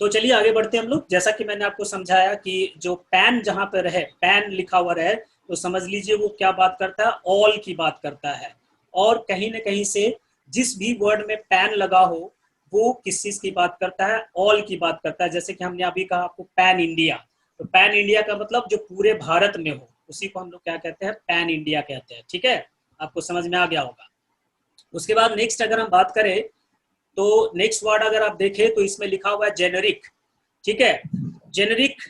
तो चलिए आगे बढ़ते हैं हम लोग। जैसा कि मैंने आपको समझाया कि जो पैन जहां पर रहे, पैन लिखा हुआ रहे, तो समझ लीजिए वो क्या बात करता है, ऑल की बात करता है। और कहीं ना कहीं से जिस भी वर्ड में पैन लगा हो वो किस चीज की बात करता है, ऑल की बात करता है। जैसे कि हमने अभी कहा आपको पैन इंडिया, तो पैन इंडिया का मतलब जो पूरे भारत में हो उसी को हम लोग क्या कहते हैं, पैन इंडिया कहते हैं। ठीक है, आपको समझ में आ गया होगा। उसके बाद नेक्स्ट अगर हम बात करें तो नेक्स्ट वर्ड अगर आप देखें तो इसमें लिखा हुआ है जेनेरिक। ठीक है, जेनेरिक।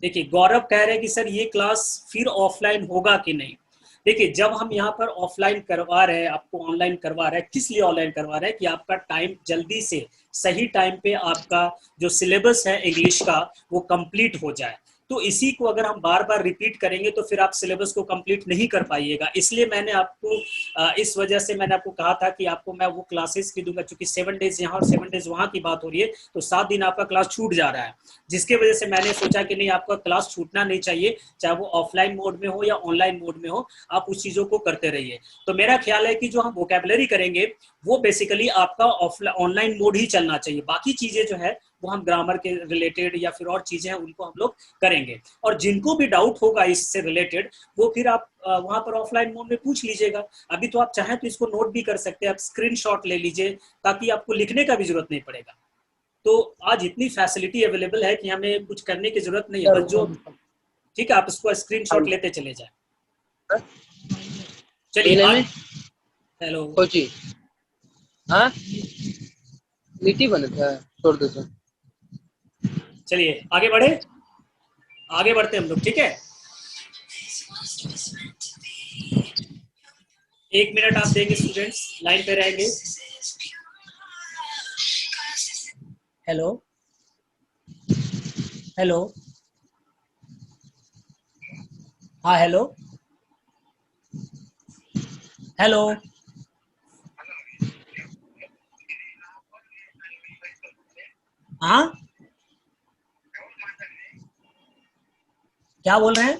देखिए गौरव कह रहे हैं कि सर ये क्लास फिर ऑफलाइन होगा कि नहीं। देखिए जब हम यहाँ पर ऑफलाइन करवा रहे हैं, आपको ऑनलाइन करवा रहे हैं, किस लिए ऑनलाइन करवा रहे हैं कि आपका टाइम जल्दी से सही टाइम पे आपका जो सिलेबस है इंग्लिश का वो कंप्लीट हो जाए। तो इसी को अगर हम बार बार रिपीट करेंगे तो फिर आप सिलेबस को कंप्लीट नहीं कर पाइएगा। इसलिए मैंने आपको इस वजह से मैंने आपको कहा था कि आपको मैं वो क्लासेस भी दूंगा, क्योंकि 7 डेज यहाँ और 7 डेज वहाँ की बात हो रही है, तो 7 दिन आपका क्लास छूट जा रहा है। जिसके वजह से मैंने सोचा कि नहीं, आपका क्लास छूटना नहीं चाहिए, चाहे वो ऑफलाइन मोड में हो या ऑनलाइन मोड में हो, आप उस चीजों को करते रहिए। तो मेरा ख्याल है कि जो हम वोकेबलरी करेंगे वो बेसिकली आपका ऑनलाइन मोड ही चलना चाहिए। बाकी चीजें जो है वो हम ग्रामर के रिलेटेड या फिर और चीजें हैं उनको हम लोग करेंगे। और जिनको भी डाउट होगा इससे रिलेटेड वो फिर आप वहां पर ऑफलाइन मोड में पूछ लीजिएगा। अभी तो आप चाहें तो इसको नोट भी कर सकते हैं, आप स्क्रीनशॉट ले लीजिए ताकि आपको लिखने का भी जरूरत नहीं पड़ेगा। तो आज इतनी फैसिलिटी अवेलेबल है कि हमें कुछ करने की जरूरत नहीं है, बस जो ठीक है आप इसको स्क्रीनशॉट लेते चले जाए। चलिए आज हेलो कोची हाँ लिट्टी बने था छोड़ दो सर। चलिए आगे बढ़े, आगे बढ़ते हम लोग। ठीक है, 1 मिनट आप देंगे स्टूडेंट्स, लाइन पे रहेंगे। हेलो हेलो, हाँ हेलो हेलो, हाँ क्या बोल रहे हैं।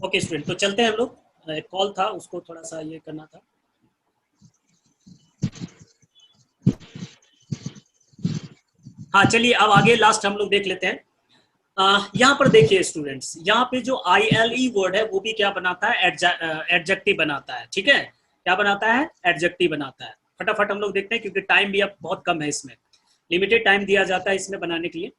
ओके स्टूडेंट, तो चलते हैं हम लोग। एक कॉल था उसको थोड़ा सा ये करना था। हाँ चलिए अब आगे लास्ट हम लोग देख लेते हैं। यहाँ पर देखिए स्टूडेंट्स, यहाँ पे जो ILE वर्ड है वो भी क्या बनाता है, एडजेक्टिव बनाता है। ठीक है, क्या बनाता है, एडजेक्टिव बनाता है। फटाफट हम लोग देखते हैं क्योंकि टाइम भी अब बहुत कम है, इसमें लिमिटेड टाइम दिया जाता है इसमें बनाने के लिए।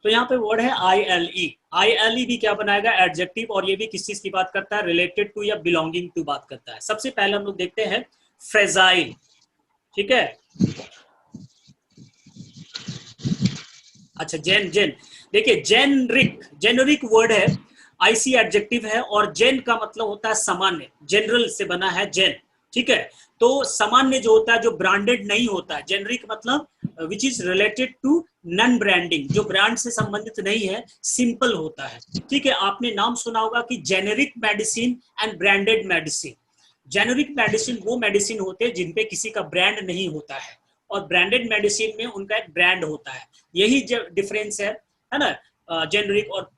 तो यहाँ पे वर्ड है ILE। ILE भी क्या बनाएगा, एडजेक्टिव, और ये भी किस चीज की बात करता है, रिलेटेड टू या बिलोंगिंग टू बात करता है। सबसे पहले हम लोग देखते हैं फ्रेजाइल। ठीक है, अच्छा जेन जेन, देखिए जेनरिक, जेनरिक वर्ड है, आईसी एडजेक्टिव है, और जेन का मतलब होता है सामान्य, जनरल से बना है जेन। ठीक है, तो सामान्य जो होता है जो ब्रांडेड नहीं होता है, जेनरिक मतलब which is related to non branding, जो ब्रांड से संबंधित नहीं है, सिंपल होता है। ठीक है, आपने नाम सुना होगा कि generic medicine and branded medicine. Generic medicine वो मेडिसिन होते हैं जिनपे किसी का ब्रांड नहीं होता है, और ब्रांडेड मेडिसिन में उनका एक ब्रांड होता है। यही डिफरेंस है ना, जेनरिक और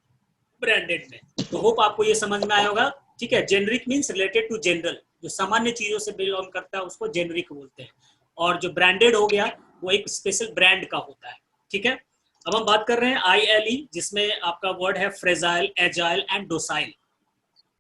ब्रांडेड में। तो होप आपको ये समझ में आया होगा। ठीक है, generic means related to general, जो सामान्य चीजों से बिलोंग करता है उसको जेनरिक बोलते हैं, और जो ब्रांडेड हो गया वो एक स्पेशल ब्रांड का होता है। ठीक है, अब हम बात कर रहे हैं ILE, जिसमें आपका वर्ड है फ्रेजाइल, एजाइल एंड डोसाइल।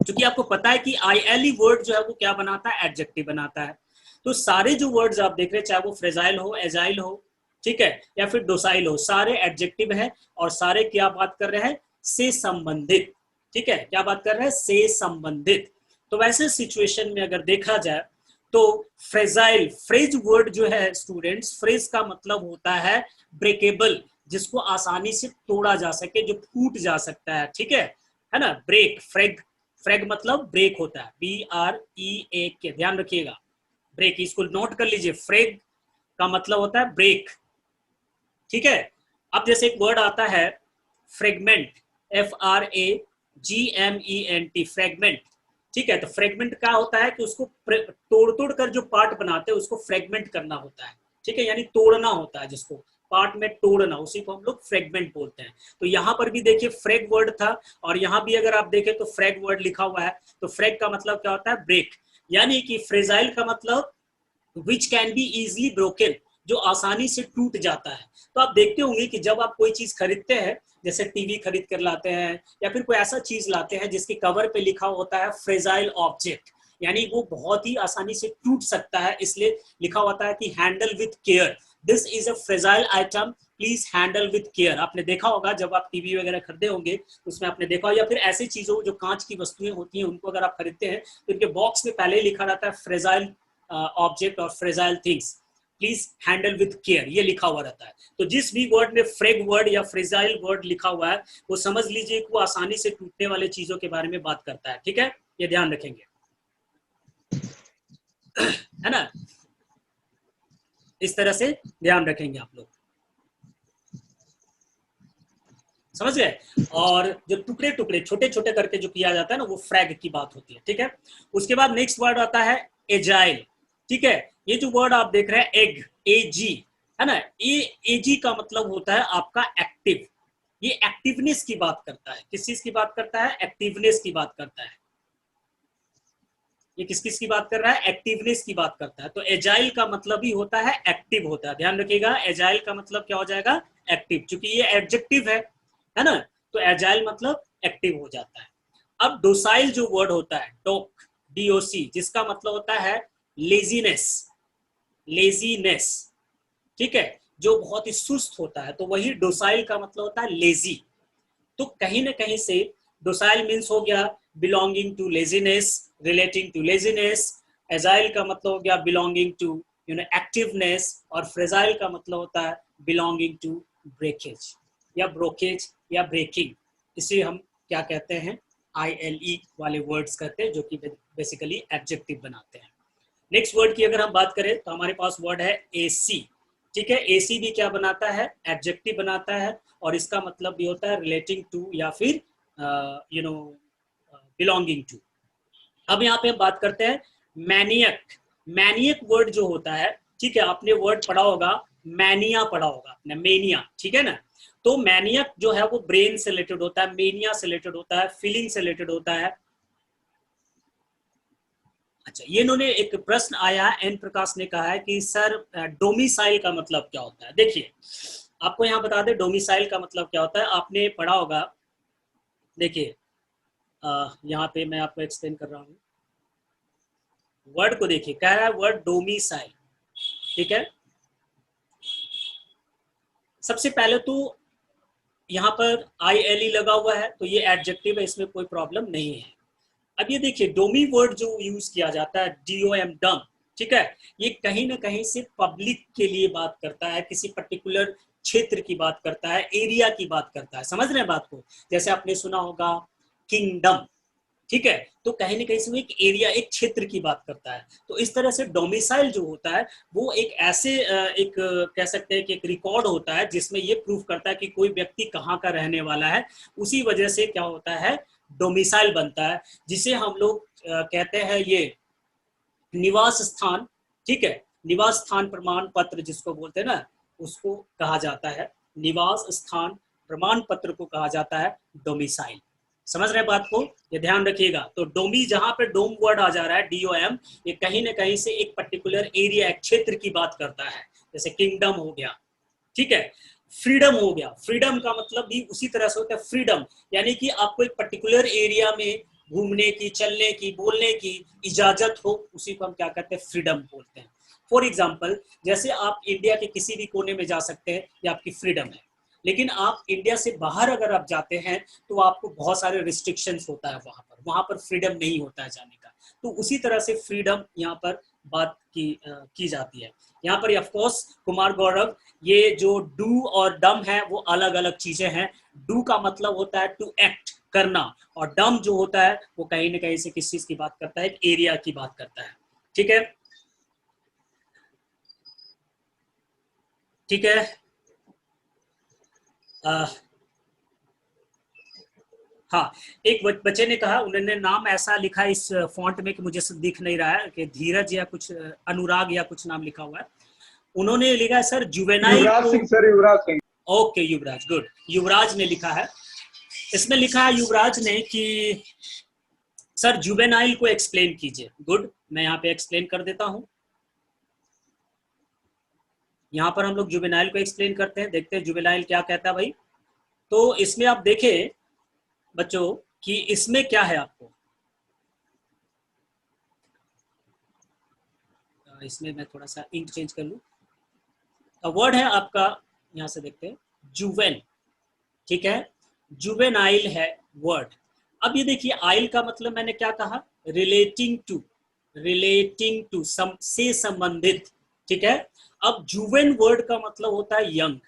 क्योंकि आपको पता है कि ILE वर्ड जो है वो क्या बनाता है, एडजेक्टिव बनाता है। तो सारे जो वर्ड्स आप देख रहे हैं, चाहे वो फ्रेजाइल हो, एजाइल हो, ठीक है, या फिर डोसाइल हो, सारे एडजेक्टिव है, और सारे क्या बात कर रहे हैं, से संबंधित। ठीक है, क्या बात कर रहे हैं, से संबंधित। तो वैसे सिचुएशन में अगर देखा जाए तो फ्रेजाइल, फ्रेज वर्ड जो है स्टूडेंट्स, फ्रेज का मतलब होता है ब्रेकेबल, जिसको आसानी से तोड़ा जा सके, जो फूट जा सकता है। ठीक है ना, ब्रेक, फ्रेग, फ्रेग मतलब ब्रेक होता है, BRE के, ध्यान रखिएगा, ब्रेक, इसको नोट कर लीजिए, फ्रेग का मतलब होता है ब्रेक। ठीक है, अब जैसे एक वर्ड आता है फ्रेगमेंट, FRAGMENT, फ्रेगमेंट। ठीक है, तो फ्रेगमेंट क्या होता है कि उसको तोड़ तोड़ कर जो पार्ट बनाते हैं उसको फ्रेगमेंट करना होता है। ठीक है, यानी तोड़ना होता है जिसको, पार्ट में तोड़ना, उसी को हम लोग फ्रेगमेंट बोलते हैं। तो यहाँ पर भी देखिए फ्रेग वर्ड था, और यहाँ भी अगर आप देखें तो फ्रेग वर्ड लिखा हुआ है। तो फ्रेग का मतलब क्या होता है? ब्रेक, यानी कि फ्रेजाइल का मतलब which can be easily broken, जो आसानी से टूट जाता है। तो आप देखते होंगे कि जब आप कोई चीज खरीदते हैं, जैसे टीवी खरीद कर लाते हैं या फिर कोई ऐसा चीज लाते हैं जिसके कवर पे लिखा होता है फ्रेजाइल ऑब्जेक्ट, यानी वो बहुत ही आसानी से टूट सकता है, इसलिए लिखा होता है कि handle with care, this is a fragile item, please handle with care. आपने देखा होगा जब आप टीवी वगैरह खरीदे होंगे उसमें आपने देखा, या फिर ऐसी चीजों जो कांच की वस्तुएं होती हैं उनको अगर आप खरीदते हैं तो इनके बॉक्स में पहले ही लिखा रहता है फ्रेजाइल ऑब्जेक्ट और fragile things, please handle with care, ये लिखा हुआ रहता है। तो जिस भी वर्ड में फ्रेग वर्ड या फ्रेजाइल वर्ड लिखा हुआ है वो समझ लीजिए कि वो आसानी से टूटने वाले चीजों के बारे में बात करता है। ठीक है, ये ध्यान रखेंगे, है ना? इस तरह से ध्यान रखेंगे आप लोग, समझ गए? और जो टुकड़े टुकड़े छोटे छोटे करके जो किया जाता है ना, वो फ्रैग की बात होती है। ठीक है, उसके बाद नेक्स्ट वर्ड आता है एजाइल। ठीक है, ये जो वर्ड आप देख रहे हैं एग, एजी, है ना, ये एजी का मतलब होता है आपका एक्टिव। ये एक्टिवनेस की बात करता है। किस चीज की बात करता है? एक्टिवनेस की बात करता है। ये किस किस की बात कर रहा है? एक्टिवनेस की बात करता है। तो एजाइल का मतलब ही होता है एक्टिव होता है। ध्यान रखिएगा, एजाइल का मतलब क्या हो जाएगा? एक्टिव, क्योंकि ये एडजेक्टिव है ना, तो एजाइल मतलब एक्टिव हो जाता है। अब डोसाइल जो वर्ड होता है, डोक, डीओसी, जिसका मतलब होता है लेजीनेस, लेजीनेस, ठीक है, जो बहुत ही सुस्त होता है, तो वही डोसाइल का मतलब होता है लेजी। तो कहीं ना कहीं से डोसाइल मीन्स हो गया belonging to laziness, relating to laziness. Agile का मतलब हो गया बिलोंगिंग टू एक्टिवनेस, और फ्रेजाइल का मतलब होता है बिलोंगिंग टू ब्रेकेज या ब्रोकेज या ब्रेकिंग। इसे हम क्या कहते हैं? ILE वाले वर्ड्स कहते हैं, जो कि बेसिकली एडजेक्टिव बनाते हैं। नेक्स्ट वर्ड की अगर हम बात करें तो हमारे पास वर्ड है AC। ठीक है, AC भी क्या बनाता है? एडजेक्टिव बनाता है, और इसका मतलब भी होता है रिलेटिंग टू या फिर बिलोंगिंग टू। अब यहाँ पे हम बात करते हैं मैनियक। मैनियक वर्ड जो होता है, ठीक है, आपने वर्ड पढ़ा होगा, मैनिया पढ़ा होगा आपने, मेनिया, ठीक है ना। तो मैनियक जो है वो ब्रेन से रिलेटेड होता है, मेनिया से रिलेटेड होता है, फीलिंग से रिलेटेड होता है। अच्छा, ये इन्होंने एक प्रश्न आया है, एन प्रकाश ने कहा है कि सर डोमिसाइल का मतलब क्या होता है? देखिए, आपको यहाँ बता दें डोमिसाइल का मतलब क्या होता है, आपने पढ़ा होगा। देखिए, यहाँ पे मैं आपको एक्सप्लेन कर रहा हूँ। वर्ड को देखिए, कह रहा है वर्ड डोमिसाइल। ठीक है, सबसे पहले तो यहाँ पर ILE लगा हुआ है, तो ये एडजेक्टिव है, इसमें कोई प्रॉब्लम नहीं है। अब ये देखिए, डोमी वर्ड जो यूज किया जाता है, DOM, डम, ठीक है, ये कहीं ना कहीं से पब्लिक के लिए बात करता है, किसी पर्टिकुलर क्षेत्र की बात करता है, एरिया की बात करता है। समझ रहे हैं बात को? जैसे आपने सुना होगा किंगडम, ठीक है, तो कहीं ना कहीं से वो एक एरिया, एक क्षेत्र की बात करता है। तो इस तरह से डोमिसाइल जो होता है वो एक ऐसे कह सकते हैं कि एक रिकॉर्ड होता है जिसमें ये प्रूफ करता है कि कोई व्यक्ति कहाँ का रहने वाला है। उसी वजह से क्या होता है? डोमिसाइल बनता है, जिसे हम लोग कहते हैं ये निवास स्थान। ठीक है, निवास स्थान प्रमाण पत्र जिसको बोलते हैं ना, उसको कहा जाता है निवास स्थान प्रमाण पत्र को कहा जाता है डोमिसाइल। समझ रहे हैं बात को? ये ध्यान रखिएगा। तो डोमी, जहां पे डोम वर्ड आ जा रहा है, DOM, ये कहीं ना कहीं से एक पर्टिकुलर एरिया, एक क्षेत्र की बात करता है। जैसे किंगडम हो गया, ठीक है, फ्रीडम हो गया। फ्रीडम का मतलब भी उसी तरह से होता है, फ्रीडम यानी कि आपको एक पर्टिकुलर एरिया में घूमने की, चलने की, बोलने की इजाजत हो, उसी को हम क्या कहते हैं? फ्रीडम बोलते हैं। फॉर एग्जाम्पल, जैसे आप इंडिया के किसी भी कोने में जा सकते हैं, ये आपकी फ्रीडम है। लेकिन आप इंडिया से बाहर अगर आप जाते हैं तो आपको बहुत सारे रिस्ट्रिक्शंस होता है, वहां पर फ्रीडम नहीं होता है जाने का। तो उसी तरह से फ्रीडम यहाँ पर बात की जाती है। यहाँ पर ऑफ कोर्स कुमार गौरव, ये जो डू और डम है वो अलग अलग चीजें हैं। डू का मतलब होता है टू एक्ट, करना, और डम जो होता है वो कहीं ना कहीं से किस चीज की बात करता है? एक एरिया की बात करता है। ठीक है, ठीक है। हाँ, एक बच्चे ने कहा, उन्होंने नाम ऐसा लिखा इस फॉन्ट में कि मुझे दिख नहीं रहा है, कि धीरज या कुछ अनुराग या कुछ नाम लिखा हुआ है। उन्होंने लिखा है sir juvenile Yuvraj Singh sir, Yuvraj Singh. Okay युवराज, गुड, युवराज ने लिखा है। इसमें लिखा है युवराज ने कि सर जुवेनाइल को एक्सप्लेन कीजिए। गुड, मैं यहाँ पे एक्सप्लेन कर देता हूँ। यहाँ पर हम लोग जुवेनाइल को एक्सप्लेन करते हैं, देखते हैं जुवेनाइल क्या कहता है भाई। तो इसमें आप देखें बच्चों कि इसमें क्या है, आपको इसमें मैं थोड़ा सा इंक चेंज कर लूँ। वर्ड है आपका, यहाँ से देखते हैं, जुवेन, ठीक है, जुवेनाइल है वर्ड। अब ये देखिए आइल का मतलब मैंने क्या कहा, रिलेटिंग टू, रिलेटिंग टू से संबंधित, ठीक है। अब जुवेन वर्ड का मतलब होता है यंग,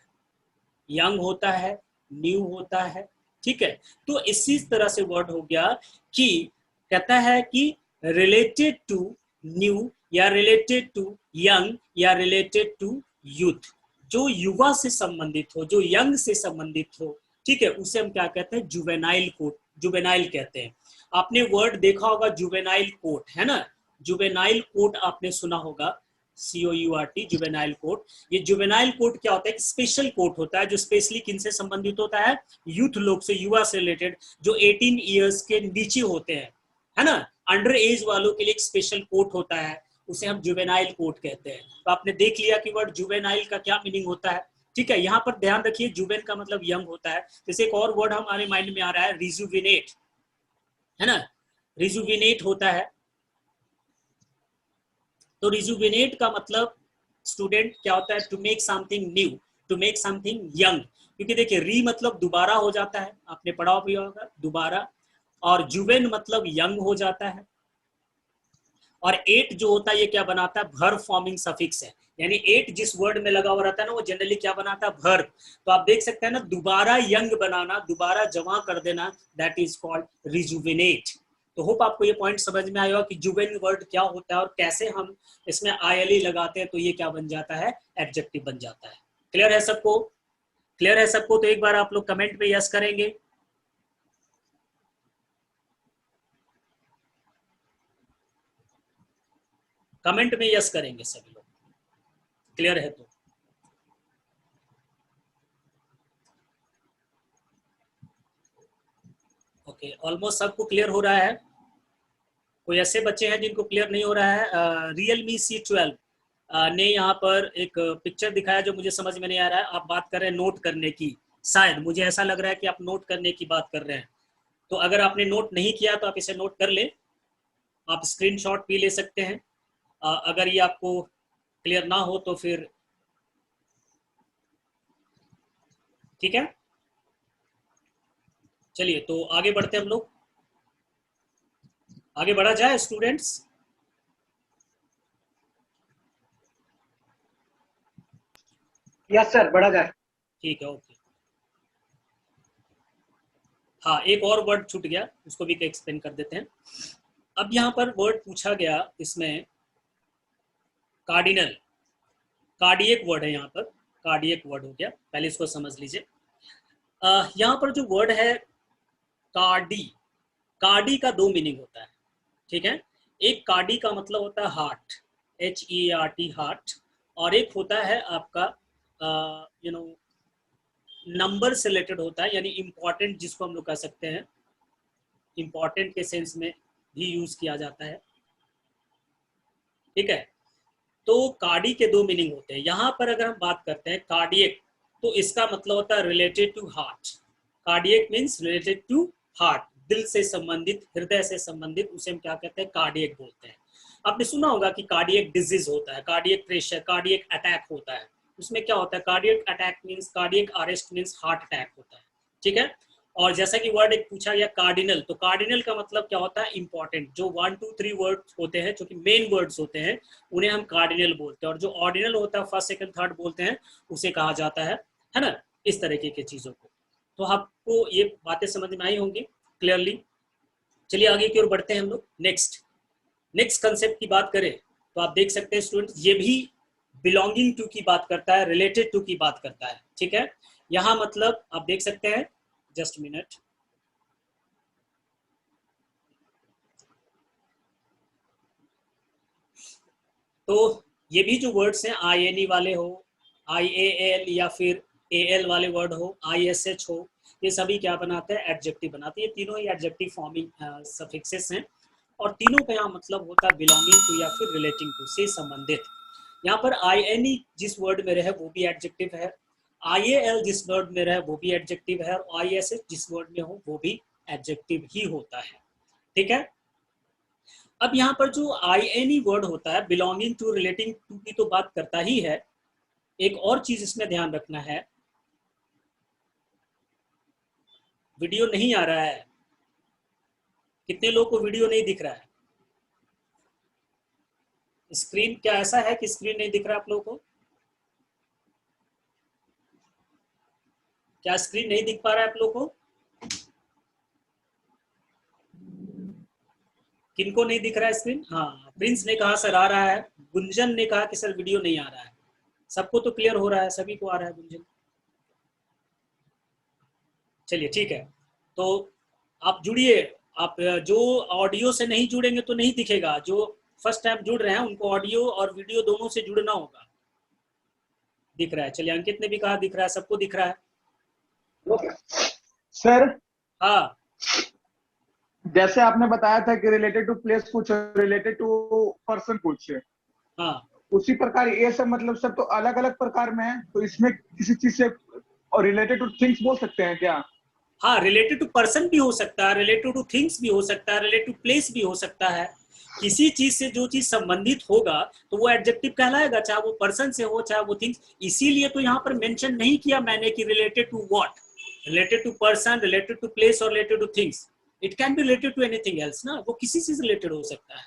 यंग होता है, न्यू होता है, ठीक है। तो इसी तरह से वर्ड हो गया कि कहता है कि रिलेटेड टू न्यू या रिलेटेड टू यंग या रिलेटेड टू यूथ, जो युवा से संबंधित हो, जो यंग से संबंधित हो, ठीक है, उसे हम क्या कहते हैं, जुवेनाइल कोट, जुवेनाइल कहते हैं। आपने वर्ड देखा होगा जुवेनाइल कोट, है ना, जुवेनाइल कोट आपने सुना होगा, COURT, जुवेनाइल कोट। ये जुवेनाइल कोट क्या होता है, स्पेशल कोट होता है जो स्पेशली किनसे संबंधित होता है, यूथ लोग से, युवा से रिलेटेड, जो 18 ईयर्स के नीचे होते हैं, है ना, अंडर एज वालों के लिए एक स्पेशल कोट होता है, उसे हम जुवेनाइल कोट कहते हैं। तो आपने देख लिया कि वर्ड जुवेनाइल का क्या मीनिंग होता है, ठीक है। यहाँ पर ध्यान रखिए जुवेन का मतलब यंग होता है। जैसे एक और वर्ड हमारे माइंड में आ रहा है, रिजुविनेट, है ना, रिजुविनेट होता है। तो रिजुविनेट का मतलब स्टूडेंट क्या होता है, to make something new, to make something young. क्योंकि देखिए री मतलब दोबारा हो जाता है, आपने पढ़ा भी होगा दोबारा, और जुवेन मतलब यंग हो जाता है। और एट जो होता है ये क्या बनाता है, वर्ब फॉर्मिंग सफिक्स है, यानी एट जिस वर्ड में लगा हुआ रहता है ना वो जनरली क्या बनाता है, वर्ब। तो आप देख सकते हैं ना, दोबारा यंग बनाना, दोबारा जमा कर देना, दैट इज कॉल्ड रिजुविनेट। तो होप आपको ये पॉइंट समझ में आया कि जुवेन वर्ड क्या होता है और कैसे हम इसमें ILE लगाते हैं तो ये क्या बन जाता है, एडजेक्टिव बन जाता है। क्लियर है सबको, क्लियर है सबको? तो एक बार आप लोग कमेंट में यस करेंगे। कमेंट में यस करेंगे सभी लोग, क्लियर है तो। ओके, ऑलमोस्ट सबको क्लियर हो रहा है। कोई ऐसे बच्चे हैं जिनको क्लियर नहीं हो रहा है? Realme C12 ने यहाँ पर एक पिक्चर दिखाया जो मुझे समझ में नहीं आ रहा है। आप बात कर रहे हैं नोट करने की, शायद मुझे ऐसा लग रहा है कि आप नोट करने की बात कर रहे हैं। तो अगर आपने नोट नहीं किया तो आप इसे नोट कर ले, आप स्क्रीनशॉट भी ले सकते हैं। अगर ये आपको क्लियर ना हो तो फिर ठीक है, चलिए तो आगे बढ़ते हैं हम लोग, आगे बढ़ा जाए स्टूडेंट्स। यस सर, बढ़ा जाए। ठीक है, ओके। हाँ, एक और वर्ड छूट गया, उसको भी एक्सप्लेन कर देते हैं। अब यहाँ पर वर्ड पूछा गया इसमें कार्डिनल, कार्डियक वर्ड है यहाँ पर, कार्डियक वर्ड हो गया, पहले इसको समझ लीजिए। यहाँ पर जो वर्ड है कार्डी, कार्डी का दो मीनिंग होता है, ठीक है। एक कार्डी का मतलब होता है हार्ट, HEART, हार्ट, और एक होता है आपका यू नो नंबर से रिलेटेड होता है, यानी इंपॉर्टेंट, जिसको हम लोग कह सकते हैं, इंपॉर्टेंट के सेंस में भी यूज किया जाता है, ठीक है। तो कार्डी के दो मीनिंग होते हैं। यहाँ पर अगर हम बात करते हैं कार्डियक, तो इसका मतलब होता है related to heart. Cardiac means related to heart, दिल से संबंधित, हृदय से संबंधित, उसे हम क्या कहते हैं, कार्डियक बोलते हैं। आपने सुना होगा कि कार्डियक डिजीज होता है, कार्डियक प्रेशर, कार्डियक अटैक होता है। उसमें क्या होता है, cardiac attack means, cardiac arrest means heart attack होता है, ठीक है। और जैसा कि वर्ड एक पूछा गया कार्डिनल, तो कार्डिनल का मतलब क्या होता है, इंपॉर्टेंट, जो 1 2 3 वर्ड होते हैं, जो कि मेन वर्ड्स होते हैं, उन्हें हम कार्डिनल बोलते हैं। और जो ऑर्डिनल होता है, फर्स्ट सेकंड थर्ड बोलते हैं, उसे कहा जाता है ना, इस तरीके की चीजों को। तो आपको ये बातें समझ में आई होंगी क्लियरली। चलिए आगे की ओर बढ़ते हैं हम लोग। नेक्स्ट कंसेप्ट की बात करें तो आप देख सकते हैं स्टूडेंट, ये भी बिलोंगिंग टू की बात करता है, रिलेटेड टू की बात करता है, ठीक है। यहाँ मतलब आप देख सकते हैं, जस्ट मिनट, तो ये भी जो वर्ड्स हैं INE वाले हो, IAL या फिर AL वाले वर्ड हो, ISH हो, ये सभी क्या बनाते हैं, एडजेक्टिव बनाते हैं। ये तीनों ही एडजेक्टिव फॉर्मिंग सफिक्सेस हैं और तीनों का यहाँ मतलब होता है बिलोंगिंग टू या फिर रिलेटिंग टू से संबंधित। यहाँ पर INE जिस वर्ड में रहे वो भी एडजेक्टिव है, IAL जिस वर्ड में रहे वो भी एडजेक्टिव है, और ISH जिस वर्ड में हो वो भी एडजेक्टिव ही होता है। ठीक है। अब यहाँ पर जो INE वर्ड होता है बिलोंगिंग टू रिलेटिंग टू की तो बात करता ही है। एक और चीज इसमें ध्यान रखना है, वीडियो नहीं आ रहा है, कितने लोगों को वीडियो नहीं दिख रहा है? स्क्रीन क्या ऐसा है कि स्क्रीन नहीं दिख रहा आप लोगों को? क्या स्क्रीन नहीं दिख पा रहा है आप लोगों को? किनको नहीं दिख रहा है स्क्रीन? हाँ, प्रिंस ने कहा सर आ रहा है, गुंजन ने कहा कि सर वीडियो नहीं आ रहा है। सबको तो क्लियर हो रहा है, सभी को आ रहा है गुंजन। चलिए ठीक है, तो आप जुड़िए। आप जो ऑडियो से नहीं जुड़ेंगे तो नहीं दिखेगा, जो फर्स्ट टाइम जुड़ रहे हैं उनको ऑडियो और वीडियो दोनों से जुड़ना होगा। दिख रहा है? चलिए, अंकित ने भी कहा दिख रहा है, सबको दिख रहा है। सर हाँ, जैसे आपने बताया था कि रिलेटेड टू प्लेस कुछ, रिलेटेड टू पर्सन कुछ, हाँ, उसी प्रकार ये सब मतलब सब तो अलग अलग प्रकार में है, तो इसमें किसी चीज से और रिलेटेड टू थिंग्स बोल सकते हैं क्या? हाँ, रिलेटेड टू पर्सन भी हो सकता है, रिलेटेड टू थिंग्स भी हो सकता है, रिलेटेड टू प्लेस भी हो सकता है। किसी चीज से जो चीज संबंधित होगा तो वो एडजेक्टिव कहलाएगा, चाहे वो पर्सन से हो चाहे वो थिंग्स। इसीलिए तो यहाँ पर मेंशन नहीं किया मैंने कि related to what, related to person, related to place और related to things. It can be related to anything else ना, वो किसी से रिलेटेड हो सकता है।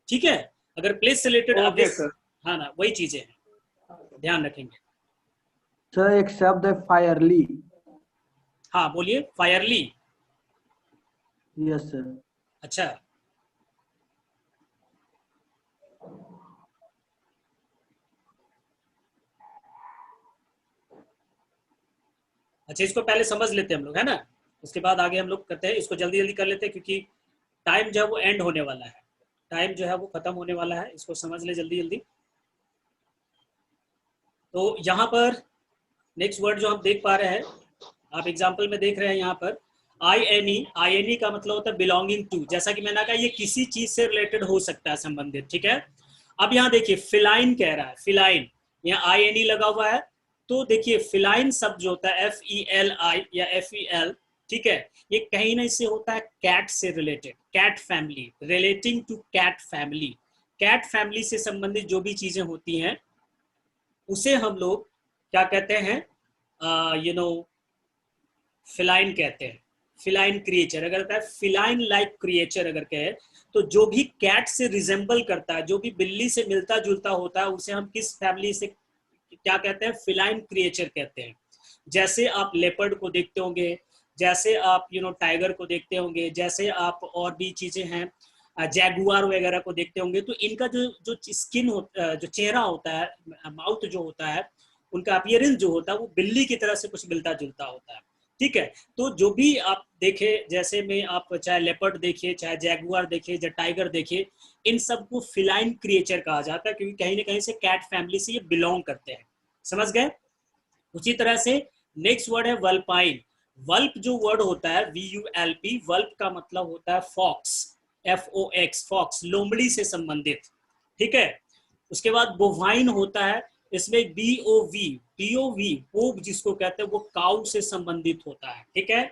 ठीक है, अगर प्लेस से रिलेटेड ओके सर। हाँ ना, वही चीजें हैं, ध्यान रखेंगे। सर एक शब्द है फायरली। हाँ बोलिए, फायरली। Yes sir. अच्छा, अच्छा, इसको पहले समझ लेते हैं हम लोग, है ना, उसके बाद आगे हम लोग करते हैं। इसको जल्दी जल्दी कर लेते हैं क्योंकि टाइम जो है वो एंड होने वाला है, टाइम जो है वो खत्म होने वाला है। इसको समझ ले जल्दी जल्दी। तो यहाँ पर नेक्स्ट वर्ड जो हम देख पा रहे हैं, आप एग्जाम्पल में देख रहे हैं यहाँ पर INE का मतलब होता है बिलोंगिंग टू। जैसा कि मैंने कहा ये किसी चीज से रिलेटेड हो सकता है, संबंधित। ठीक है। अब यहाँ देखिए फिलाइन कह रहा है, फिलाइन, यहाँ INE लगा हुआ है। तो देखिए फिलाइन शब्द जो होता है FELI या FEL, ठीक है, ये कहीं ना इससे होता है कैट से related, cat family, relating to cat family. Cat family से संबंधित जो भी चीजें होती हैं उसे हम लोग क्या कहते हैं, फिलाइन कहते हैं, फिलाइन क्रिएचर। अगर कहता है फिलाइन लाइक क्रिएचर अगर कहे तो जो भी कैट से रिजेंबल करता है, जो भी बिल्ली से मिलता जुलता होता है, उसे हम किस फैमिली से क्या कहते हैं, फिलाइन क्रिएचर कहते हैं। जैसे आप लेपर्ड को देखते होंगे, जैसे आप टाइगर को देखते होंगे, जैसे आप और भी चीजें हैं जैगुआर वगैरह को देखते होंगे, तो इनका जो जो स्किन होता, जो चेहरा होता है, माउथ जो होता है, उनका अपीयरेंस जो होता है वो बिल्ली की तरह से कुछ मिलता जुलता होता है। ठीक है। तो जो भी आप देखे, जैसे में आप चाहे लेपर्ड देखिए, चाहे जैगुआर देखिए, चाहे टाइगर देखिए, इन सबको फिलाइन क्रिएचर कहा जाता है क्योंकि कहीं ना कहीं से कैट फैमिली से ये बिलोंग करते हैं। समझ गए? उसी तरह से नेक्स्ट वर्ड है वल्पाइन। वल्प जो वर्ड होता है VULP, वल्प का मतलब होता है फॉक्स, FOX, फॉक्स, लोमड़ी से संबंधित। ठीक है। उसके बाद बोवाइन होता है, इसमें BOV, पोप जिसको कहते हैं वो काउ से संबंधित होता है। ठीक है।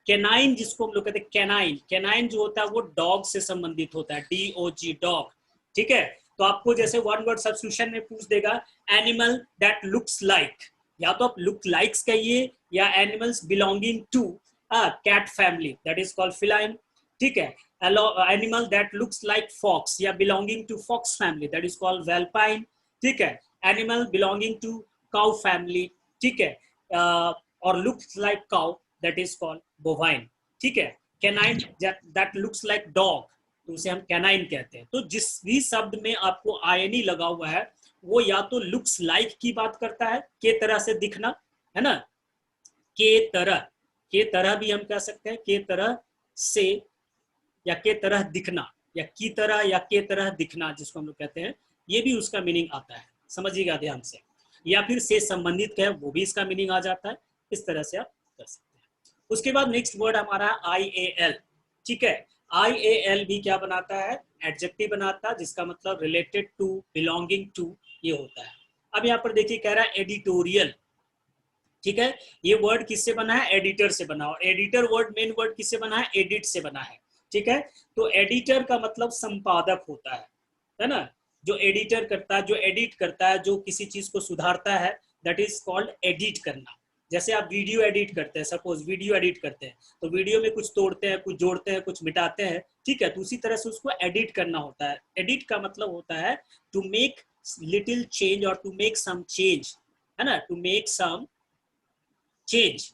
कैनाइन जिसको हम लोग कहते हैं कैनाइन, कैनाइन जो होता है वो डॉग से संबंधित होता है, DOG, डॉग। ठीक है। तो आपको जैसे वन वर्ड सब्स्टिट्यूशन में पूछ देगा एनिमल दैट लुक्स लाइक, या तो आप लुक लाइक्स कहिए या animals belonging to cat family, that is called feline. ठीक है। Animal that looks like fox या belonging to fox family, that is called vulpine. ठीक है। Animal belonging to cow family, ठीक है, और looks like cow, that is called bovine. ठीक है। Canine that looks like dog, तो उसे हम कैनाइन कहते हैं। तो जिस भी शब्द में आपको INE लगा हुआ है वो या तो लुक्स लाइक की बात करता है, के तरह से दिखना, है ना, के तरह भी हम कह सकते हैं, के तरह से या के तरह दिखना, या की तरह या के तरह दिखना जिसको हम लोग कहते हैं, ये भी उसका मीनिंग आता है, समझिएगा ध्यान से। या फिर से संबंधित है, वो भी इसका मीनिंग आ जाता है। इस तरह से आप कर सकते हैं। उसके बाद नेक्स्ट वर्ड हमारा IAL, ठीक है। IAL भी क्या बनाता है, एडजेक्टिव बनाता है, जिसका मतलब रिलेटेड टू, बिलोंगिंग टू, ये होता है। अब यहाँ पर देखिए कह रहा है एडिटोरियल, ठीक है। ये वर्ड किससे बना है, एडिटर से बना। और एडिटर वर्ड, मेन वर्ड किससे बना है, एडिट से बना है, ठीक है। तो एडिटर का मतलब संपादक होता है ना। जो एडिटर करता है, जो एडिट करता है, जो किसी चीज को सुधारता है, दैट इज कॉल्ड एडिट करना। जैसे आप वीडियो एडिट करते हैं, सपोज वीडियो एडिट करते हैं, तो वीडियो में कुछ तोड़ते हैं, कुछ जोड़ते हैं, कुछ मिटाते हैं, ठीक है। तो उसी तरह से उसको एडिट करना होता है। एडिट का मतलब होता है टू मेक लिटिल चेंज और टू मेक सम चेंज, है ना, टू मेक सम चेंज,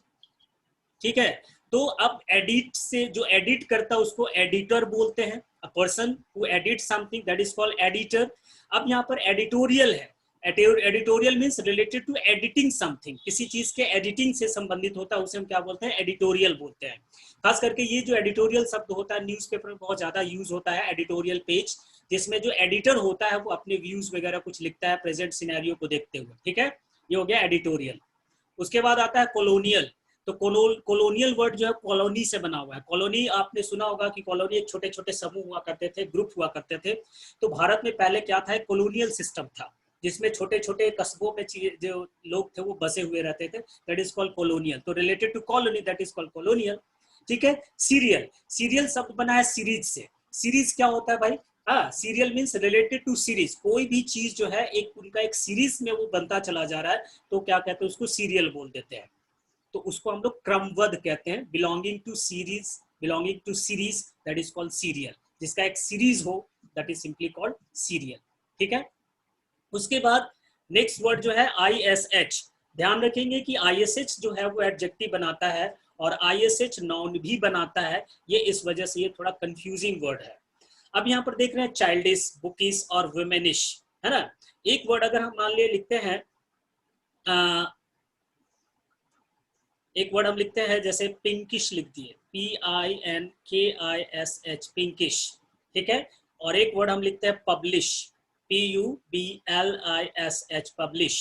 ठीक है। तो अब एडिट से, जो एडिट करता है उसको एडिटर बोलते हैं। A person who edit something, that is called editor. अब यहाँ पर एडिटोरियल है। Editorial means related to editing something, किसी चीज के एडिटिंग से संबंधित होता है, उसे हम क्या बोलते हैं, एडिटोरियल बोलते हैं। खास करके ये जो एडिटोरियल शब्द होता है न्यूज़पेपर में बहुत ज्यादा यूज होता है, एडिटोरियल पेज, जिसमें जो एडिटर होता है वो अपने व्यूज वगैरह कुछ लिखता है प्रेजेंट सिनेरियो को देखते हुए, ठीक है। ये हो गया एडिटोरियल। उसके बाद आता है कॉलोनियल। तो कॉलोनियल वर्ड जो है कॉलोनी से बना हुआ है। कॉलोनी आपने सुना होगा कि कॉलोनी एक छोटे छोटे समूह हुआ करते थे, ग्रुप हुआ करते थे। तो भारत में पहले क्या था, कॉलोनियल सिस्टम था, जिसमें छोटे छोटे कस्बों में जो लोग थे वो बसे हुए रहते थे, दैट इज कॉल्ड कॉलोनियल। तो related to colony, that is called colonial, ठीक है। सीरियल, सीरियल शब्द बना है सीरीज से। सीरीज क्या होता है भाई, हाँ, serial means related to series. कोई भी चीज जो है एक उनका एक सीरीज में वो बनता चला जा रहा है, तो क्या कहते हैं, उसको सीरियल बोल देते हैं। तो उसको हम लोग क्रमबद्ध कहते हैं, belonging to series, belonging to series, that is called serial. जिसका एक सीरीज हो, that is simply called serial, ठीक है। उसके बाद नेक्स्ट वर्ड जो है ISH। ध्यान रखेंगे कि ISH जो है वो एडजेक्टिव बनाता है और ISH नाउन भी बनाता है। ये इस वजह से ये थोड़ा कंफ्यूजिंग वर्ड है। अब यहाँ पर देख रहे हैं चाइल्डिश, बुकिश और वुमेनिश, है ना। एक वर्ड अगर हम मान लिए लिखते हैं, एक वर्ड हम लिखते हैं जैसे पिंकिश लिख दिए, PINKISH, पिंकिश, ठीक है। और एक वर्ड हम लिखते हैं पब्लिश, PUBLISH, पब्लिश।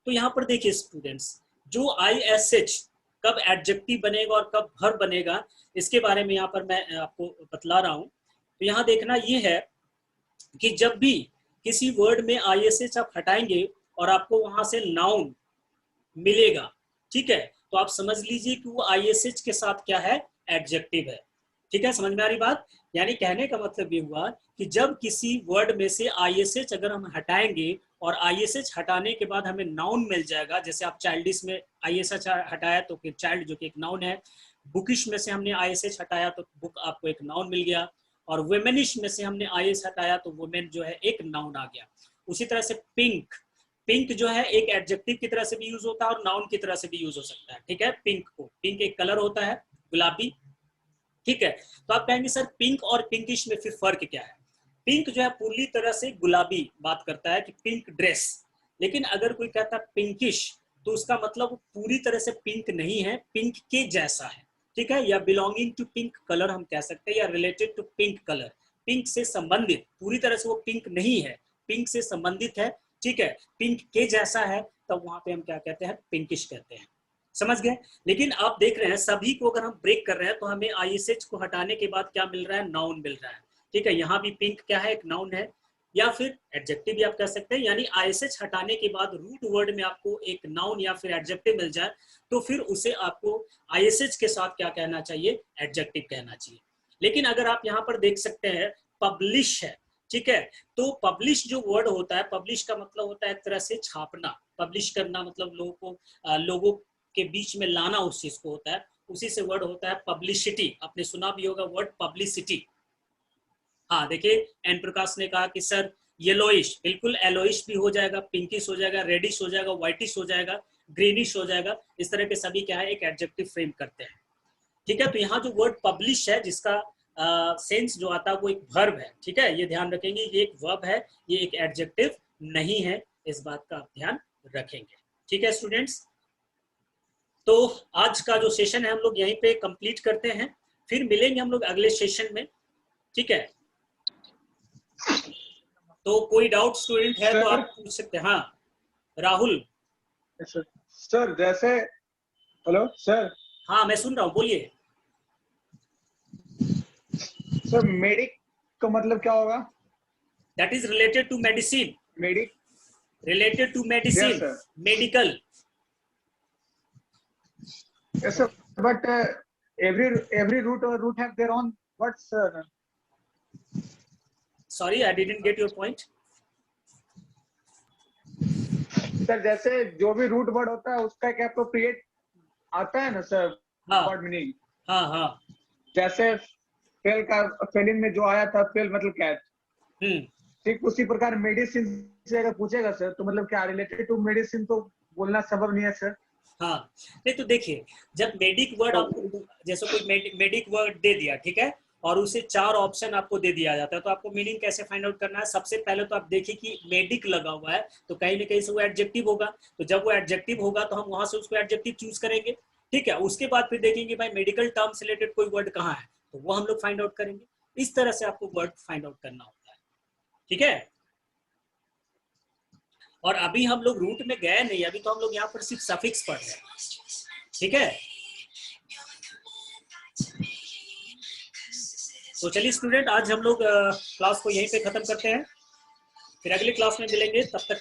तो यहाँ पर देखिए स्टूडेंट्स, जो ISH कब एडजेक्टिव बनेगा और कब वर्ब बनेगा, इसके बारे में यहाँ पर मैं आपको बतला रहा हूँ। तो यहाँ देखना ये है कि जब भी किसी वर्ड में ISH आप हटाएंगे और आपको वहां से नाउन मिलेगा, ठीक है, तो आप समझ लीजिए कि वो ISH के साथ क्या है, एडजेक्टिव है, ठीक है। समझ में आ रही बात। यानी कहने का मतलब ये हुआ कि जब किसी वर्ड में से ISH अगर हम हटाएंगे और ISH हटाने के बाद हमें नाउन मिल जाएगा, जैसे आप चाइल्डिश में ISH हटाया तो फिर चाइल्ड जो कि एक नाउन है, बुकिश में से हमने ISH हटाया तो बुक आपको एक नाउन मिल गया, और वुमेनिश में से हमने ISH हटाया तो वुमेन जो है एक नाउन आ गया। उसी तरह से पिंक, पिंक जो है एक एडजेक्टिव की तरह से भी यूज होता है और नाउन की तरह से भी यूज हो सकता है, ठीक है। पिंक को, पिंक एक कलर होता है गुलाबी, ठीक है। तो आप कहेंगे सर पिंक और पिंकिश में फिर फर्क क्या है। पिंक जो है पूरी तरह से गुलाबी बात करता है कि पिंक ड्रेस, लेकिन अगर कोई कहता है पिंकिश तो उसका मतलब पूरी तरह से पिंक नहीं है, पिंक के जैसा है, ठीक है। या बिलोंगिंग टू पिंक कलर हम कह सकते हैं, या related to pink colour, pink से संबंधित, पूरी तरह से वो पिंक नहीं है, पिंक से संबंधित है, ठीक है, पिंक के जैसा है, तब वहां पे हम क्या कहते हैं, पिंकिश कहते हैं। समझ गए। लेकिन आप देख रहे हैं सभी को अगर हम ब्रेक कर रहे हैं तो हमें ISH को हटाने के बाद क्या मिल रहा है, नाउन मिल रहा है, ठीक है। यहाँ भी पिंक क्या है, एक नाउन है, या फिर एडजेक्टिव भी आप कह सकते हैं। यानी ISH हटाने के बाद रूट वर्ड में आपको एक नाउन या फिर एडजेक्टिव मिल जाए तो फिर उसे आपको ISH के साथ क्या कहना चाहिए, एडजेक्टिव कहना चाहिए। लेकिन अगर आप यहाँ पर देख सकते हैं पब्लिश है, ठीक है। तो पब्लिश जो वर्ड होता है, पब्लिश का मतलब होता है एक तरह से छापना, पब्लिश करना मतलब लोगों के बीच में लाना उस चीज को होता है, उसी से वर्ड होता है पब्लिसिटी। आपने सुना भी होगा वर्ड पब्लिसिटी। हाँ देखिए, एन प्रकाश ने कहा कि सर येलोइश, बिल्कुल येलोइश भी हो जाएगा, पिंकिश हो जाएगा, रेडिश हो जाएगा, व्हाइटिश हो जाएगा, ग्रीनिश हो जाएगा। इस तरह के सभी क्या है, एक एडजेक्टिव फ्रेम करते हैं, ठीक है। तो यहाँ जो वर्ड पब्लिश है, जिसका सेंस जो आता है वो एक वर्ब है, ठीक है। ये ध्यान रखेंगे, ये एक वर्ब है, ये एक एडजेक्टिव नहीं है, इस बात का आप ध्यान रखेंगे, ठीक है स्टूडेंट्स। तो आज का जो सेशन है हम लोग यहीं पे कंप्लीट करते हैं, फिर मिलेंगे हम लोग अगले सेशन में, ठीक है। तो कोई डाउट स्टूडेंट है तो सर? आप पूछ सकते हैं। हाँ राहुल। सर जैसे, हेलो सर। हाँ मैं सुन रहा हूँ, बोलिए। सर मेडिक का मतलब क्या होगा? That is related to medicine, medic, related to yes medicine, sir, medical. Yes sir, but every route have their own words sir. Sorry I didn't get your point. Sir जैसे जो भी root word होता है उसका एक appropriate आता है ना सर, हाँ वर्ड मीनिंग। हाँ हाँ। जैसे फेल का फेलिंग में जो आया था, फेल मतलब कैट, ठीक उसी प्रकार मेडिसिन से अगर पूछेगा सर तो मतलब क्या रिलेटेड टू मेडिसिन तो बोलना संभव नहीं है सर। हाँ नहीं तो देखिए, जब मेडिक वर्ड आपको, जैसे कोई मेडिक वर्ड दे दिया, ठीक है, और उसे 4 ऑप्शन आपको दे दिया जाता है, तो आपको मीनिंग कैसे फाइंड आउट करना है? सबसे पहले तो आप देखिए कि मेडिक लगा हुआ है तो कहीं ना कहीं से वो एडजेक्टिव होगा, तो जब वो एडजेक्टिव होगा तो हम वहां से उसको एडजेक्टिव चूज करेंगे, ठीक है। उसके बाद फिर देखेंगे भाई मेडिकल टर्म से रिलेटेड कोई वर्ड कहाँ है, तो वो हम लोग फाइंड आउट करेंगे। इस तरह से आपको वर्ड फाइंड आउट करना होता है, ठीक है। और अभी हम लोग रूट में गए नहीं, अभी तो हम लोग यहाँ पर सिर्फ सफिक्स पढ़ रहे हैं, ठीक है। तो चलिए स्टूडेंट, आज हम लोग क्लास को यहीं पे खत्म करते हैं, फिर अगली क्लास में मिलेंगे, तब तक